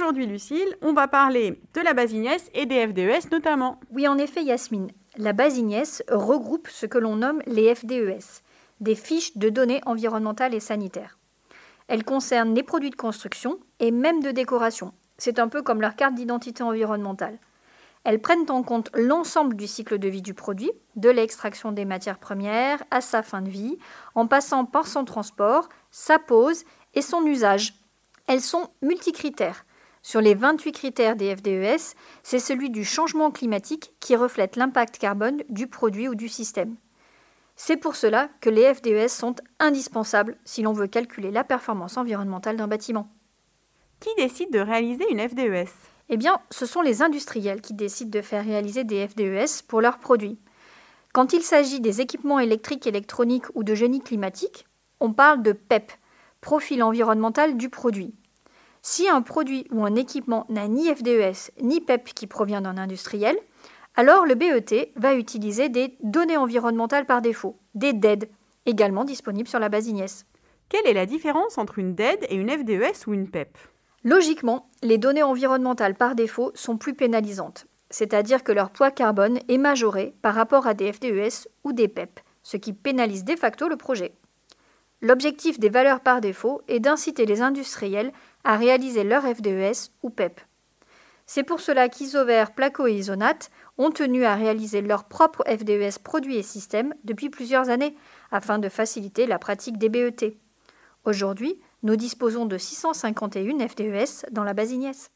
Aujourd'hui, Lucille, on va parler de la base IGNES et des FDES notamment. Oui, en effet, Yasmine. La base IGNES regroupe ce que l'on nomme les FDES, des fiches de données environnementales et sanitaires. Elles concernent les produits de construction et même de décoration. C'est un peu comme leur carte d'identité environnementale. Elles prennent en compte l'ensemble du cycle de vie du produit, de l'extraction des matières premières à sa fin de vie, en passant par son transport, sa pose et son usage. Elles sont multicritères. Sur les 28 critères des FDES, c'est celui du changement climatique qui reflète l'impact carbone du produit ou du système. C'est pour cela que les FDES sont indispensables si l'on veut calculer la performance environnementale d'un bâtiment. Qui décide de réaliser une FDES ? Eh bien, ce sont les industriels qui décident de faire réaliser des FDES pour leurs produits. Quand il s'agit des équipements électriques, électroniques ou de génie climatique, on parle de PEP, profil environnemental du produit. Si un produit ou un équipement n'a ni FDES ni PEP qui provient d'un industriel, alors le BET va utiliser des données environnementales par défaut, des DED, également disponibles sur la base IGNES. Quelle est la différence entre une DED et une FDES ou une PEP ? Logiquement, les données environnementales par défaut sont plus pénalisantes, c'est-à-dire que leur poids carbone est majoré par rapport à des FDES ou des PEP, ce qui pénalise de facto le projet. L'objectif des valeurs par défaut est d'inciter les industriels à réaliser leur FDES ou PEP. C'est pour cela qu'Isover, Placo et Isonat ont tenu à réaliser leur propre FDES produits et systèmes depuis plusieurs années, afin de faciliter la pratique des BET. Aujourd'hui, nous disposons de 651 FDES dans la base IGNES.